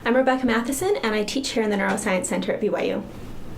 I'm Rebecca Matheson, and I teach here in the Neuroscience Center at BYU.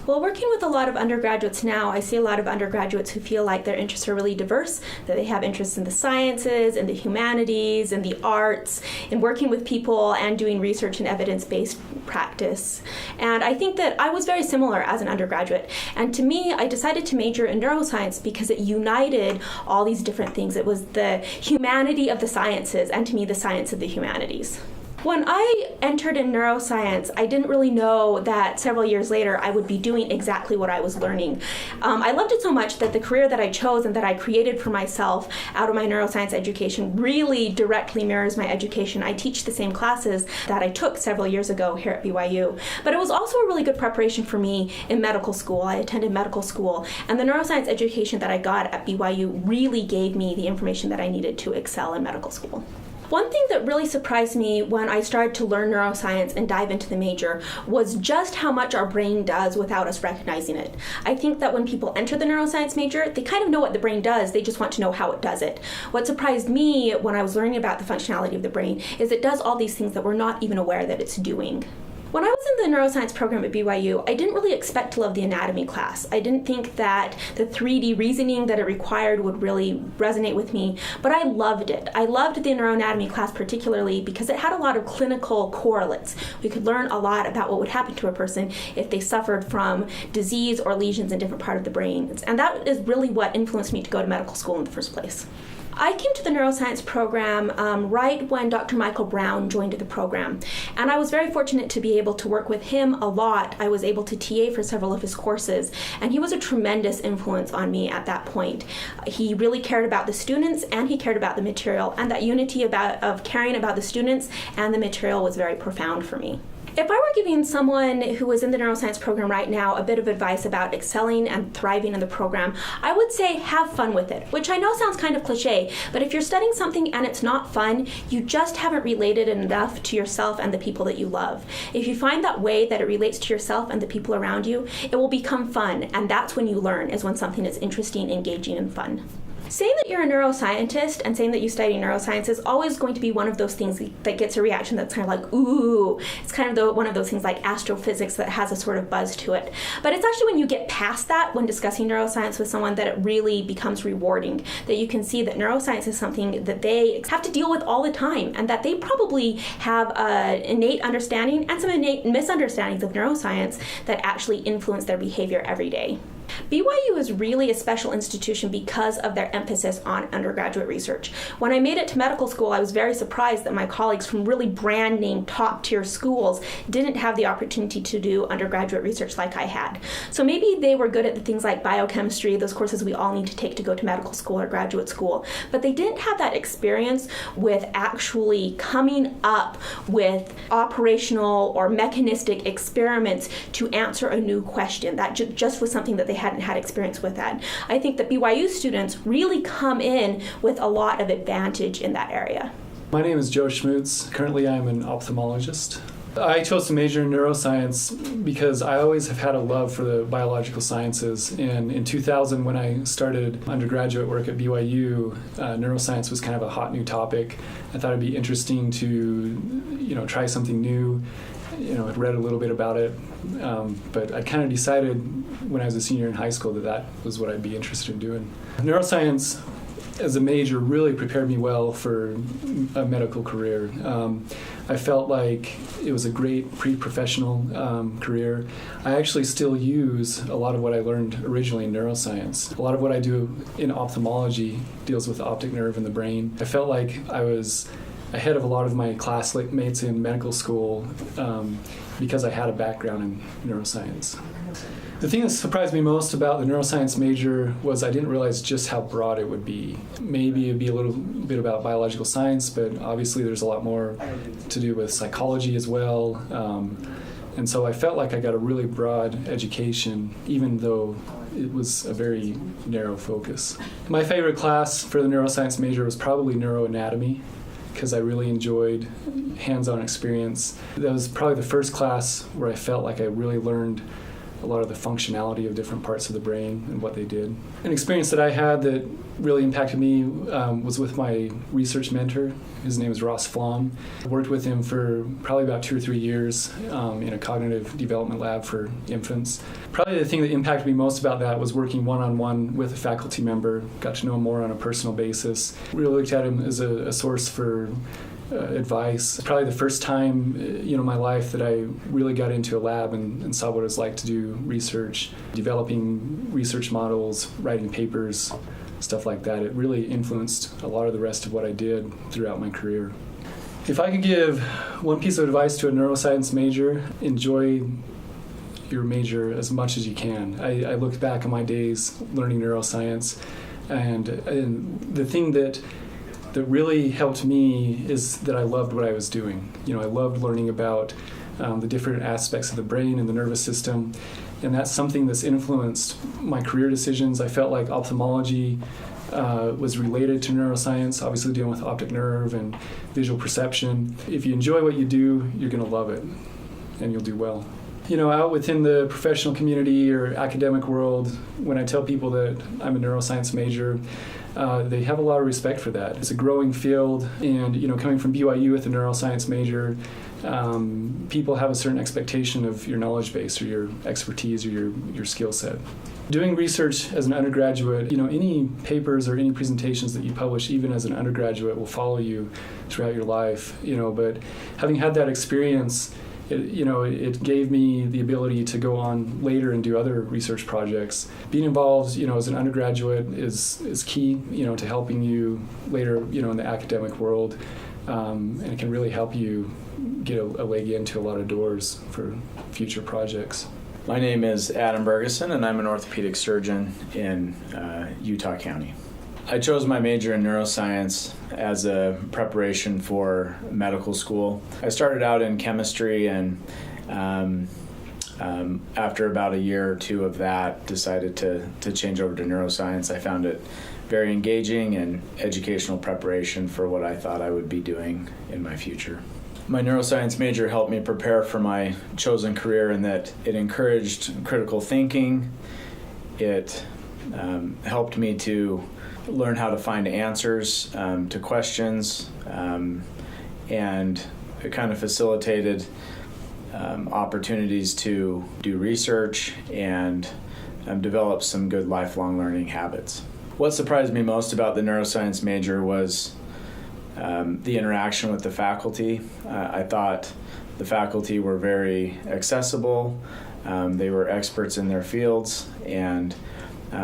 Well, working with a lot of undergraduates now, I see a lot of undergraduates who feel like their interests are really diverse, that they have interests in the sciences, in the humanities, in the arts, in working with people and doing research and evidence-based practice. And I think that I was very similar as an undergraduate. And to me, I decided to major in neuroscience because it united all these different things. It was the humanity of the sciences, and to me, the science of the humanities. When I entered in neuroscience, I didn't really know that several years later I would be doing exactly what I was learning. I loved it so much that the career that I chose and that I created for myself out of my neuroscience education really directly mirrors my education. I teach the same classes that I took several years ago here at BYU. But it was also a really good preparation for me in medical school. I attended medical school, and the neuroscience education that I got at BYU really gave me the information that I needed to excel in medical school. One thing that really surprised me when I started to learn neuroscience and dive into the major was just how much our brain does without us recognizing it. I think that when people enter the neuroscience major, they kind of know what the brain does, they just want to know how it does it. What surprised me when I was learning about the functionality of the brain is it does all these things that we're not even aware that it's doing. When I was in the neuroscience program at BYU, I didn't really expect to love the anatomy class. I didn't think that the 3D reasoning that it required would really resonate with me, but I loved it. I loved the neuroanatomy class particularly because it had a lot of clinical correlates. We could learn a lot about what would happen to a person if they suffered from disease or lesions in different parts of the brain. And that is really what influenced me to go to medical school in the first place. I came to the neuroscience program right when Dr. Michael Brown joined the program, and I was very fortunate to be able to work with him a lot. I was able to TA for several of his courses, and he was a tremendous influence on me at that point. He really cared about the students, and he cared about the material, and that unity of caring about the students and the material was very profound for me. If I were giving someone who is in the neuroscience program right now a bit of advice about excelling and thriving in the program, I would say have fun with it, which I know sounds kind of cliche, but if you're studying something and it's not fun, you just haven't related it enough to yourself and the people that you love. If you find that way that it relates to yourself and the people around you, it will become fun, and that's when you learn, is when something is interesting, engaging, and fun. Saying that you're a neuroscientist and saying that you study neuroscience is always going to be one of those things that gets a reaction that's kind of like, ooh. It's kind of one of those things like astrophysics that has a sort of buzz to it. But it's actually when you get past that, when discussing neuroscience with someone, that it really becomes rewarding, that you can see that neuroscience is something that they have to deal with all the time, and that they probably have an innate understanding and some innate misunderstandings of neuroscience that actually influence their behavior every day. BYU is really a special institution because of their emphasis on undergraduate research. When I made it to medical school, I was very surprised that my colleagues from really brand name top-tier schools didn't have the opportunity to do undergraduate research like I had. So maybe they were good at the things like biochemistry, those courses we all need to take to go to medical school or graduate school, but they didn't have that experience with actually coming up with operational or mechanistic experiments to answer a new question. That just was something that they hadn't had experience with that. I think that BYU students really come in with a lot of advantage in that area. My name is Joe Schmutz. Currently I'm an ophthalmologist. I chose to major in neuroscience because I always have had a love for the biological sciences. And in 2000, when I started undergraduate work at BYU, neuroscience was kind of a hot new topic. I thought it'd be interesting to, try something new. I'd read a little bit about it, but I kind of decided when I was a senior in high school that was what I'd be interested in doing. Neuroscience as a major really prepared me well for a medical career. I felt like it was a great pre-professional career. I actually still use a lot of what I learned originally in neuroscience. A lot of what I do in ophthalmology deals with the optic nerve in the brain. I felt like I was ahead of a lot of my classmates in medical school because I had a background in neuroscience. The thing that surprised me most about the neuroscience major was I didn't realize just how broad it would be. Maybe it'd be a little bit about biological science, but obviously there's a lot more to do with psychology as well. And so I felt like I got a really broad education, even though it was a very narrow focus. My favorite class for the neuroscience major was probably neuroanatomy, because I really enjoyed hands-on experience. That was probably the first class where I felt like I really learned a lot of the functionality of different parts of the brain and what they did. An experience that I had that really impacted me was with my research mentor. His name is Ross Flom. I worked with him for probably about 2 or 3 years in a cognitive development lab for infants. Probably the thing that impacted me most about that was working one-on-one with a faculty member, got to know him more on a personal basis. Really looked at him as a source for advice. Probably the first time in my life that I really got into a lab and saw what it was like to do research, developing research models, writing papers, stuff like that. It really influenced a lot of the rest of what I did throughout my career. If I could give one piece of advice to a neuroscience major, enjoy your major as much as you can. I looked back on my days learning neuroscience, and the thing that really helped me is that I loved what I was doing. I loved learning about the different aspects of the brain and the nervous system, and that's something that's influenced my career decisions. I felt like ophthalmology was related to neuroscience, obviously dealing with optic nerve and visual perception. If you enjoy what you do, you're going to love it, and you'll do well. Out within the professional community or academic world, when I tell people that I'm a neuroscience major, they have a lot of respect for that. It's a growing field, and coming from BYU with a neuroscience major, people have a certain expectation of your knowledge base or your expertise or your skill set. Doing research as an undergraduate, any papers or any presentations that you publish, even as an undergraduate, will follow you throughout your life. But having had that experience, it gave me the ability to go on later and do other research projects. Being involved, as an undergraduate is key, to helping you later, in the academic world, and it can really help you get a leg into a lot of doors for future projects. My name is Adam Bergeson, and I'm an orthopedic surgeon in Utah County. I chose my major in neuroscience as a preparation for medical school. I started out in chemistry, and after about a year or two of that, decided to change over to neuroscience. I found it very engaging and educational preparation for what I thought I would be doing in my future. My neuroscience major helped me prepare for my chosen career in that it encouraged critical thinking. It helped me to learn how to find answers to questions, and it kind of facilitated opportunities to do research and develop some good lifelong learning habits. What surprised me most about the neuroscience major was the interaction with the faculty. I thought the faculty were very accessible. They were experts in their fields, and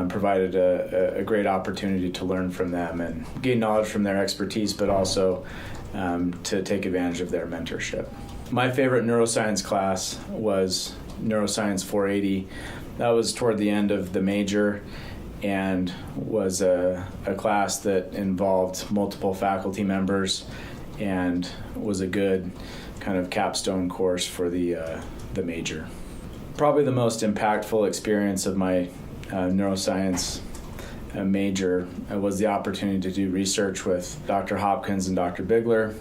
provided a great opportunity to learn from them and gain knowledge from their expertise, but also to take advantage of their mentorship. My favorite neuroscience class was Neuroscience 480. That was toward the end of the major and was a class that involved multiple faculty members and was a good kind of capstone course for the major. Probably the most impactful experience of my neuroscience major was the opportunity to do research with Dr. Hopkins and Dr. Bigler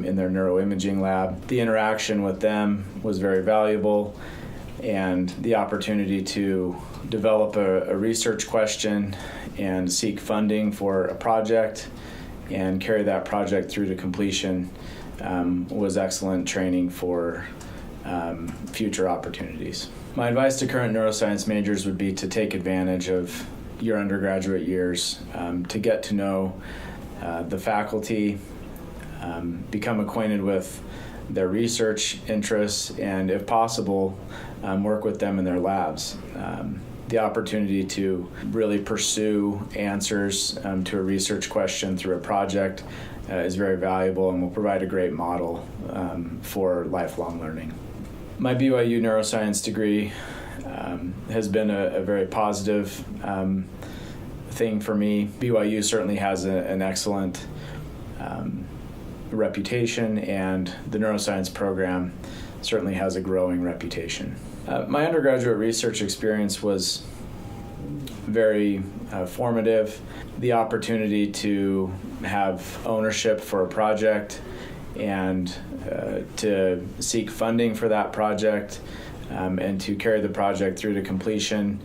in their neuroimaging lab. The interaction with them was very valuable, and the opportunity to develop a research question and seek funding for a project and carry that project through to completion was excellent training for future opportunities. My advice to current neuroscience majors would be to take advantage of your undergraduate years, to get to know the faculty, become acquainted with their research interests, and if possible, work with them in their labs. The opportunity to really pursue answers to a research question through a project is very valuable and will provide a great model for lifelong learning. My BYU neuroscience degree has been a very positive thing for me. BYU certainly has an excellent reputation, and the neuroscience program certainly has a growing reputation. My undergraduate research experience was very formative. The opportunity to have ownership for a project and to seek funding for that project and to carry the project through to completion,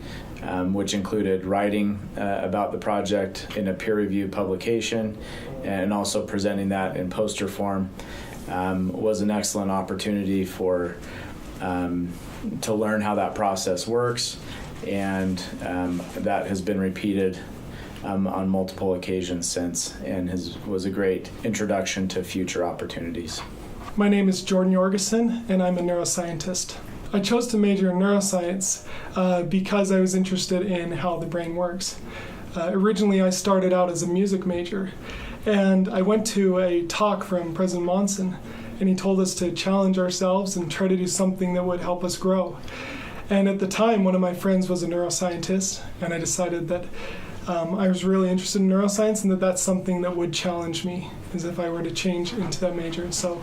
which included writing about the project in a peer-reviewed publication and also presenting that in poster form, was an excellent opportunity for to learn how that process works, and that has been repeated on multiple occasions since, and was a great introduction to future opportunities. My name is Jordan Jorgensen, and I'm a neuroscientist. I chose to major in neuroscience because I was interested in how the brain works. Originally, I started out as a music major, and I went to a talk from President Monson, and he told us to challenge ourselves and try to do something that would help us grow. And at the time, one of my friends was a neuroscientist, and I decided that I was really interested in neuroscience and that that's something that would challenge me as if I were to change into that major. So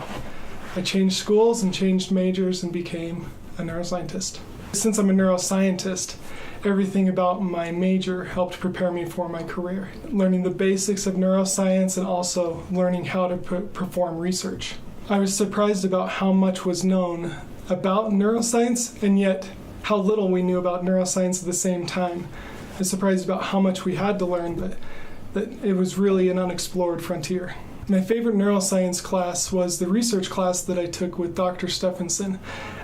I changed schools and changed majors and became a neuroscientist. Since I'm a neuroscientist, everything about my major helped prepare me for my career. Learning the basics of neuroscience and also learning how to perform research. I was surprised about how much was known about neuroscience and yet how little we knew about neuroscience at the same time. I was surprised about how much we had to learn, but that it was really an unexplored frontier. My favorite neuroscience class was the research class that I took with Dr. Stephenson.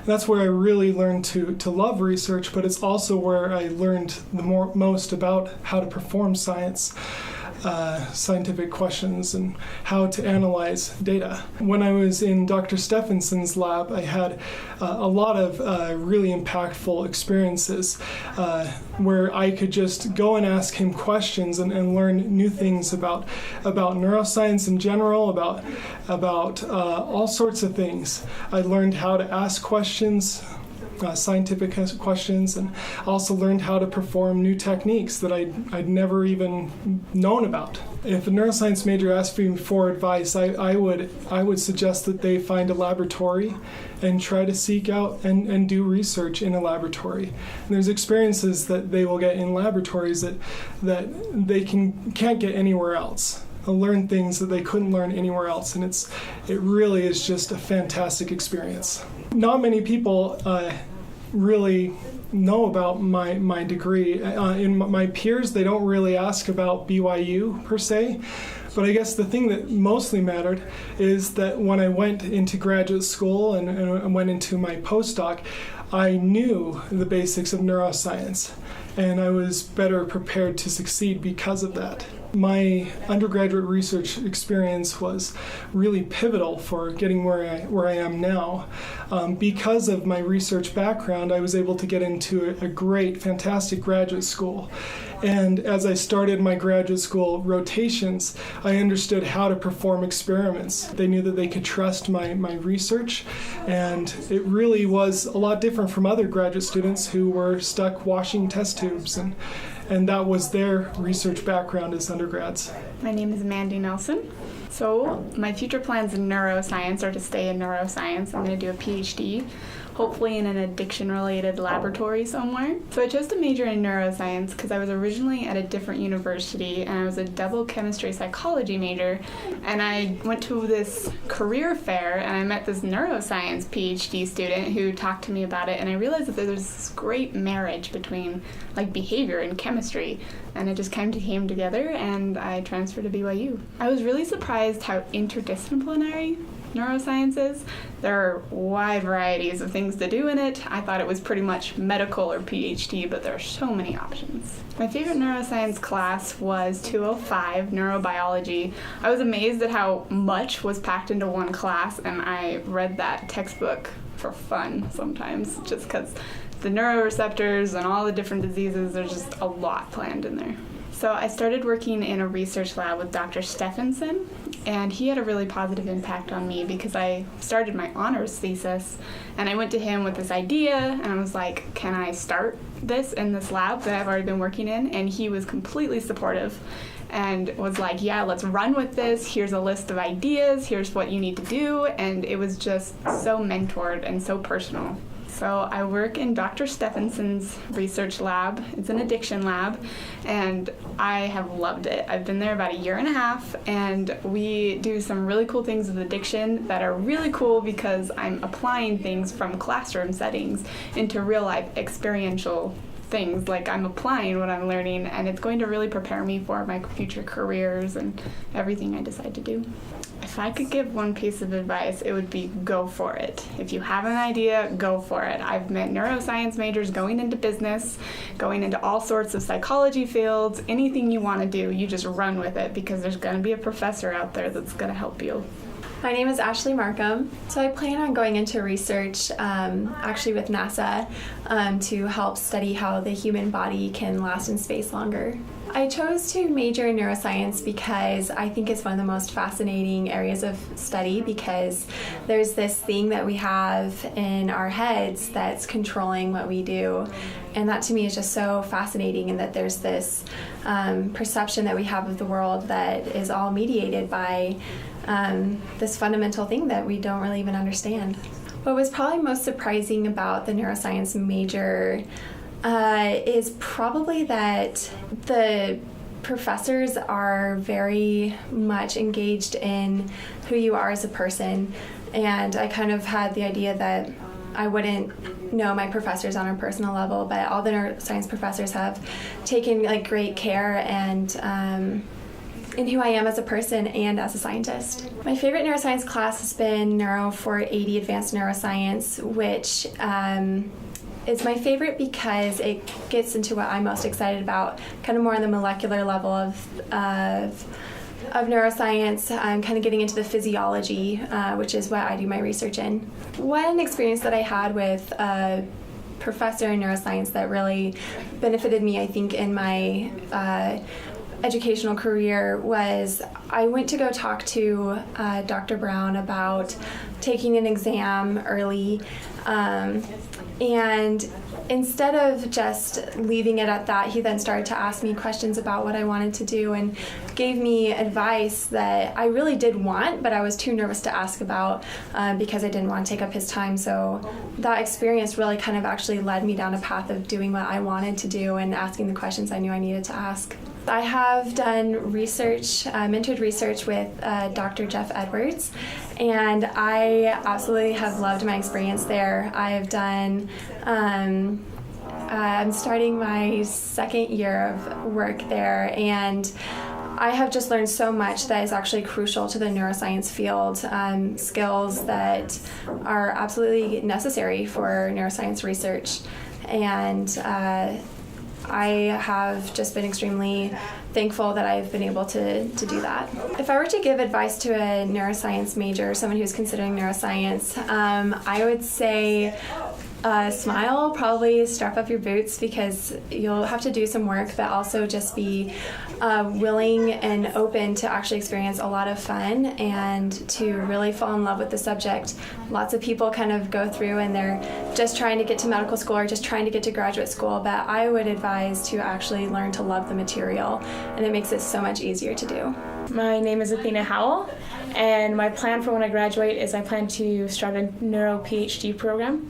That's where I really learned to love research, but it's also where I learned the most about how to perform science, scientific questions, and how to analyze data. When I was in Dr. Stephenson's lab, I had a lot of really impactful experiences where I could just go and ask him questions and learn new things about neuroscience in general, about all sorts of things. I learned how to ask questions, scientific questions, and also learned how to perform new techniques that I'd never even known about. If a neuroscience major asked me for advice, I would suggest that they find a laboratory and try to seek out and do research in a laboratory. And there's experiences that they will get in laboratories that they can't get anywhere else. They'll learn things that they couldn't learn anywhere else, and it really is just a fantastic experience. Not many people really know about my degree. In my peers, they don't really ask about BYU per se, but I guess the thing that mostly mattered is that when I went into graduate school and went into my postdoc, I knew the basics of neuroscience, and I was better prepared to succeed because of that. My undergraduate research experience was really pivotal for getting where I am now. Because of my research background, I was able to get into a great, fantastic graduate school. And as I started my graduate school rotations, I understood how to perform experiments. They knew that they could trust my research, and it really was a lot different from other graduate students who were stuck washing test tubes, and that was their research background as undergrads. My name is Mandy Nelson. So my future plans in neuroscience are to stay in neuroscience. I'm going to do a PhD, hopefully in an addiction-related laboratory somewhere. So I chose to major in neuroscience because I was originally at a different university, and I was a double chemistry psychology major, and I went to this career fair and I met this neuroscience PhD student who talked to me about it, and I realized that there's this great marriage between behavior and chemistry, and it just came together, and I transferred to BYU. I was really surprised how interdisciplinary neuroscience is. There are wide varieties of things to do in it. I thought it was pretty much medical or PhD, but there are so many options. My favorite neuroscience class was 205, neurobiology. I was amazed at how much was packed into one class, and I read that textbook for fun sometimes, just because the neuroreceptors and all the different diseases, there's just a lot planned in there. So I started working in a research lab with Dr. Stephenson, and he had a really positive impact on me because I started my honors thesis, and I went to him with this idea, and I was like, can I start this in this lab that I've already been working in? And he was completely supportive and was like, yeah, let's run with this. Here's a list of ideas. Here's what you need to do. And it was just so mentored and so personal. So I work in Dr. Stephenson's research lab. It's an addiction lab, and I have loved it. I've been there about 1.5 years, and we do some really cool things with addiction that are really cool because I'm applying things from classroom settings into real life experiential things. Like, I'm applying what I'm learning, and it's going to really prepare me for my future careers and everything I decide to do. If I could give one piece of advice, it would be go for it. If you have an idea, go for it. I've met neuroscience majors going into business, going into all sorts of psychology fields. Anything you want to do, you just run with it, because there's going to be a professor out there that's going to help you. My name is Ashley Markham. So I plan on going into research, actually with NASA, to help study how the human body can last in space longer. I chose to major in neuroscience because I think it's one of the most fascinating areas of study, because there's this thing that we have in our heads that's controlling what we do. And that to me is just so fascinating, and that there's this perception that we have of the world that is all mediated by this fundamental thing that we don't really even understand. What was probably most surprising about the neuroscience major is probably that the professors are very much engaged in who you are as a person. And I kind of had the idea that I wouldn't know my professors on a personal level, but all the neuroscience professors have taken great care and in who I am as a person and as a scientist. My favorite neuroscience class has been Neuro 480 Advanced Neuroscience, which is my favorite because it gets into what I'm most excited about, kind of more on the molecular level of neuroscience. I'm kind of getting into the physiology, which is what I do my research in. One experience that I had with a professor in neuroscience that really benefited me, I think, in my educational career was I went to go talk to Dr. Brown about taking an exam early, and instead of just leaving it at that, he then started to ask me questions about what I wanted to do and gave me advice that I really did want, but I was too nervous to ask about because I didn't want to take up his time. So that experience really kind of actually led me down a path of doing what I wanted to do and asking the questions I knew I needed to ask. I have done research, mentored research with Dr. Jeff Edwards, and I absolutely have loved my experience there. I've done, I'm starting my second year of work there, and I have just learned so much that is actually crucial to the neuroscience field, skills that are absolutely necessary for neuroscience research. And I have just been extremely thankful that I've been able to do that. If I were to give advice to a neuroscience major, someone who's considering neuroscience, I would say smile, probably strap up your boots, because you'll have to do some work, but also just be willing and open to actually experience a lot of fun and to really fall in love with the subject. Lots of people kind of go through and they're just trying to get to medical school or just trying to get to graduate school, but I would advise to actually learn to love the material, and it makes it so much easier to do. My name is Athena Howell, and my plan for when I graduate is I plan to start a neuro PhD program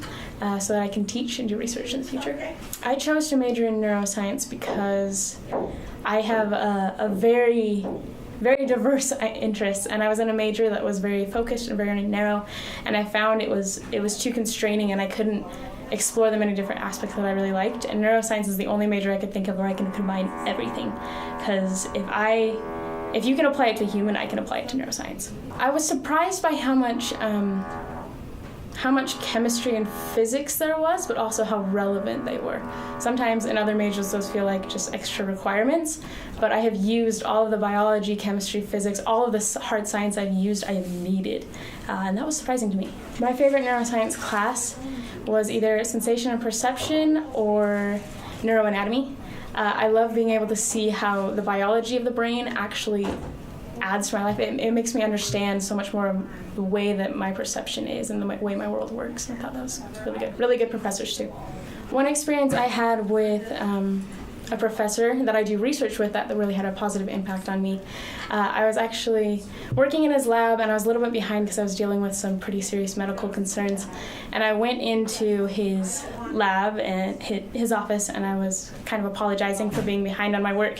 so that I can teach and do research in the future. I chose to major in neuroscience because I have a very diverse interests, and I was in a major that was very focused and very narrow, and I found it was too constraining, and I couldn't explore the many different aspects that I really liked. And neuroscience is the only major I could think of where I can combine everything, because if you can apply it to a human, I can apply it to neuroscience. I was surprised by how much chemistry and physics there was, but also how relevant they were. Sometimes in other majors those feel like just extra requirements, but I have used all of the biology, chemistry, physics, all of the hard science I have needed, and that was surprising to me. My favorite neuroscience class was either sensation and perception or neuroanatomy. I love being able to see how the biology of the brain actually adds to my life. It makes me understand so much more of the way that my perception is and the way my world works. And I thought that was really good. Really good professors too. One experience I had with a professor that I do research with that really had a positive impact on me. I was actually working in his lab, and I was a little bit behind because I was dealing with some pretty serious medical concerns. And I went into his lab and his office, and I was kind of apologizing for being behind on my work.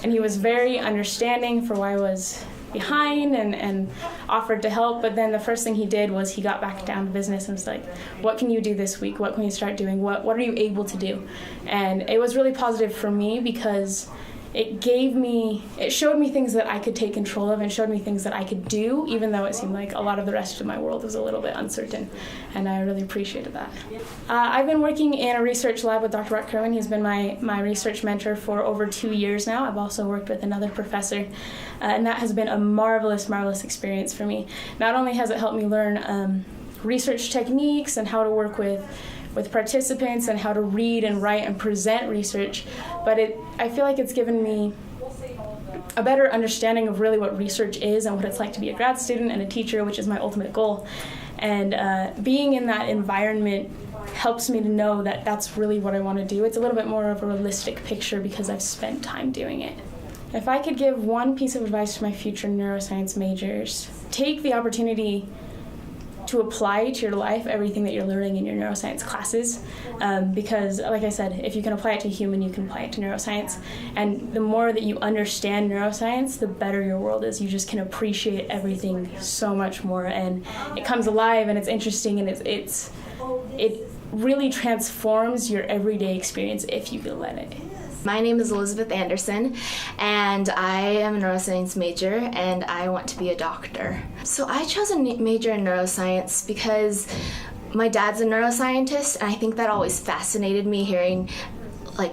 And he was very understanding for why I was behind and offered to help. But then the first thing he did was he got back down to business and was like, what can you do this week? What can you start doing? What are you able to do? And it was really positive for me because it showed me things that I could take control of and showed me things that I could do, even though it seemed like a lot of the rest of my world was a little bit uncertain. And I really appreciated that. I've been working in a research lab with Dr. Rock Kerwin. He's been my research mentor for over 2 years now. I've also worked with another professor, and that has been a marvelous, marvelous experience for me. Not only has it helped me learn research techniques and how to work with participants and how to read and write and present research, but I feel like it's given me a better understanding of really what research is and what it's like to be a grad student and a teacher, which is my ultimate goal. And being in that environment helps me to know that that's really what I want to do. It's a little bit more of a realistic picture because I've spent time doing it. If I could give one piece of advice to my future neuroscience majors, take the opportunity to apply to your life everything that you're learning in your neuroscience classes, because like I said, if you can apply it to human, you can apply it to neuroscience. And the more that you understand neuroscience, the better your world is. You just can appreciate everything so much more, and it comes alive and it's interesting, and it really transforms your everyday experience if you can let it. My name is Elizabeth Anderson, and I am a neuroscience major, and I want to be a doctor. So I chose a major in neuroscience because my dad's a neuroscientist, and I think that always fascinated me, hearing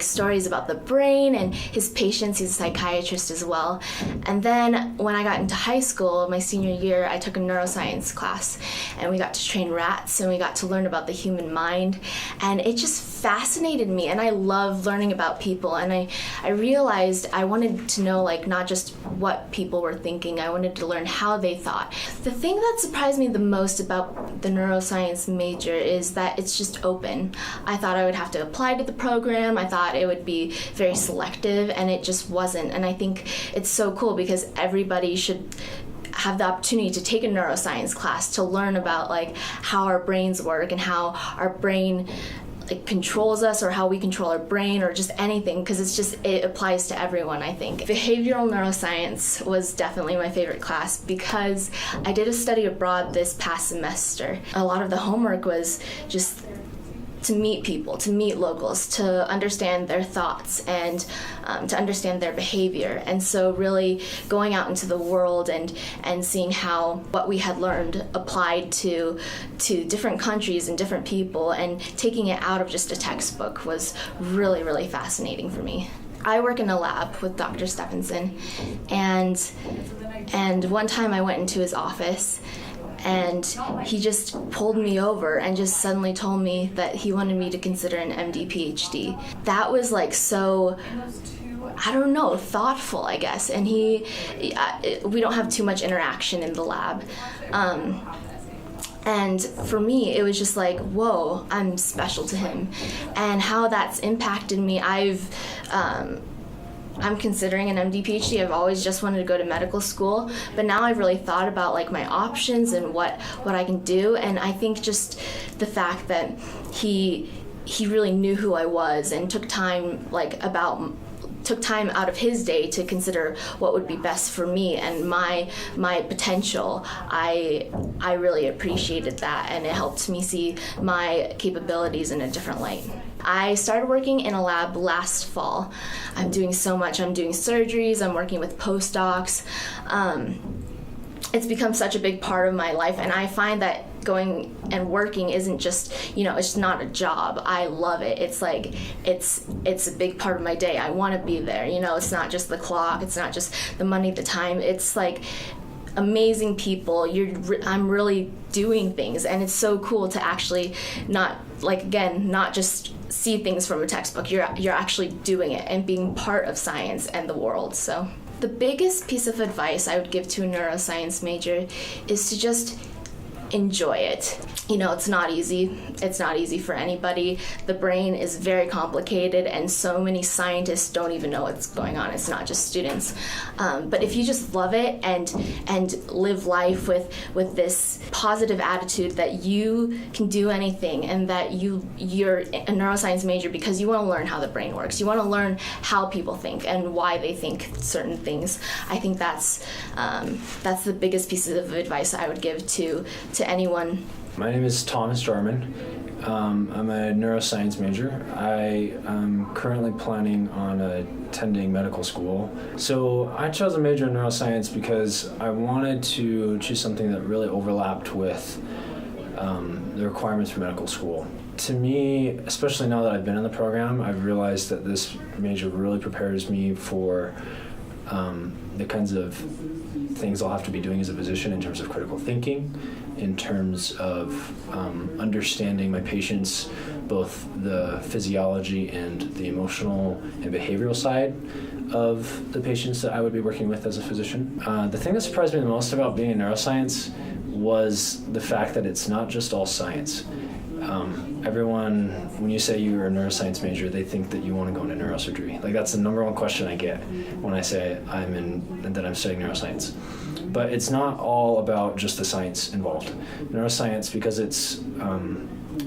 stories about the brain and his patients. He's a psychiatrist as well. And then when I got into high school, my senior year, I took a neuroscience class, and we got to train rats, and we got to learn about the human mind, and it just fascinated me, and I love learning about people, and I realized I wanted to know not just what people were thinking, I wanted to learn how they thought. The thing that surprised me the most about the neuroscience major is that it's just open. I thought I would have to apply to the program, I thought it would be very selective, and it just wasn't. And I think it's so cool because everybody should have the opportunity to take a neuroscience class to learn about how our brains work and how our brain controls us, or how we control our brain, or just anything, because it applies to everyone, I think. Behavioral neuroscience was definitely my favorite class because I did a study abroad this past semester. A lot of the homework was just to meet people, to meet locals, to understand their thoughts and to understand their behavior. And so really going out into the world and seeing how what we had learned applied to different countries and different people, and taking it out of just a textbook was really, really fascinating for me. I work in a lab with Dr. Stephenson, and one time I went into his office, and he just pulled me over and just suddenly told me that he wanted me to consider an MD PhD. That was so, I don't know, thoughtful, I guess. And we don't have too much interaction in the lab. And for me, it was just whoa, I'm special to him. And how that's impacted me, I'm considering an MD PhD. I've always just wanted to go to medical school, but now I've really thought about my options and what I can do. And I think just the fact that he really knew who I was and took time out of his day to consider what would be best for me and my potential. I really appreciated that, and it helped me see my capabilities in a different light. I started working in a lab last fall. I'm doing so much. I'm doing surgeries, I'm working with postdocs. It's become such a big part of my life, and I find that going and working isn't just, it's not a job. I love it. It's it's a big part of my day. I want to be there. It's not just the clock. It's not just the money, the time. It's amazing people. I'm really doing things, and it's so cool to actually not just see things from a textbook. You're actually doing it and being part of science and the world. So the biggest piece of advice I would give to a neuroscience major is to just enjoy it. You know, it's not easy. It's not easy for anybody. The brain is very complicated, and so many scientists don't even know what's going on. It's not just students. But if you just love it and live life with this positive attitude that you can do anything, and that you're a neuroscience major because you want to learn how the brain works. You want to learn how people think and why they think certain things. I think that's the biggest piece of advice I would give to anyone. My name is Thomas Jarman. I'm a neuroscience major. I am currently planning on attending medical school. So I chose a major in neuroscience because I wanted to choose something that really overlapped with the requirements for medical school. To me, especially now that I've been in the program, I've realized that this major really prepares me for the kinds of things I'll have to be doing as a physician in terms of critical thinking, in terms of understanding my patients, both the physiology and the emotional and behavioral side of the patients that I would be working with as a physician. The thing that surprised me the most about being in neuroscience was the fact that it's not just all science. Everyone, when you say you're a neuroscience major, they think that you want to go into neurosurgery. Like, that's the number one question I get when I say that I'm studying neuroscience. But it's not all about just the science involved. Neuroscience, because it's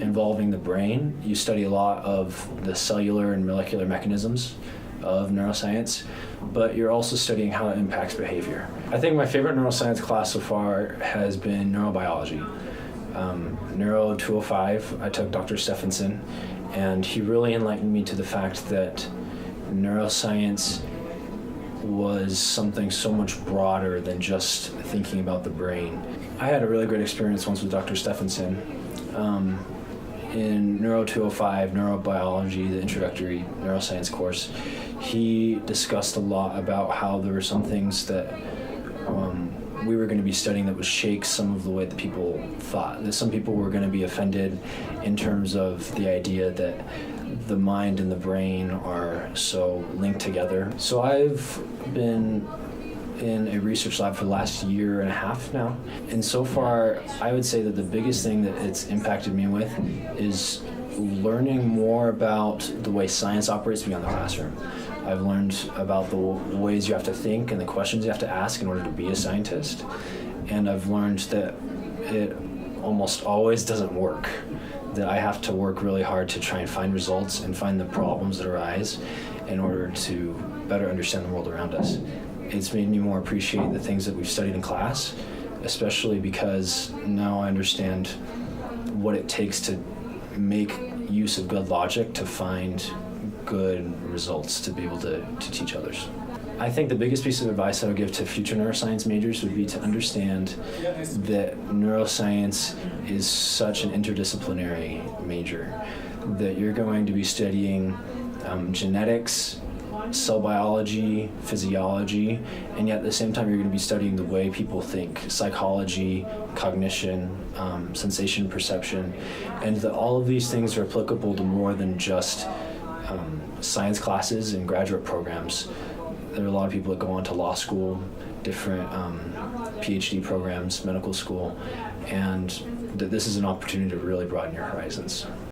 involving the brain, you study a lot of the cellular and molecular mechanisms of neuroscience, but you're also studying how it impacts behavior. I think my favorite neuroscience class so far has been neurobiology. Neuro 205, I took Dr. Stephenson, and he really enlightened me to the fact that neuroscience was something so much broader than just thinking about the brain. I had a really great experience once with Dr. Stephenson. In Neuro 205, neurobiology, the introductory neuroscience course, he discussed a lot about how there were some things that we were going to be studying that would shake some of the way that people thought. That some people were going to be offended in terms of the idea that the mind and the brain are so linked together. So I've been in a research lab for the last year and a half now. And so far, I would say that the biggest thing that it's impacted me with is learning more about the way science operates beyond the classroom. I've learned about the ways you have to think and the questions you have to ask in order to be a scientist. And I've learned that it almost always doesn't work, that I have to work really hard to try and find results and find the problems that arise in order to better understand the world around us. It's made me more appreciate the things that we've studied in class, especially because now I understand what it takes to make use of good logic to find good results to be able to teach others. I think the biggest piece of advice I would give to future neuroscience majors would be to understand that neuroscience is such an interdisciplinary major, that you're going to be studying genetics, cell biology, physiology, and yet at the same time you're going to be studying the way people think, psychology, cognition, sensation, perception, and that all of these things are applicable to more than just science classes and graduate programs. There are a lot of people that go on to law school, different PhD programs, medical school, and that this is an opportunity to really broaden your horizons.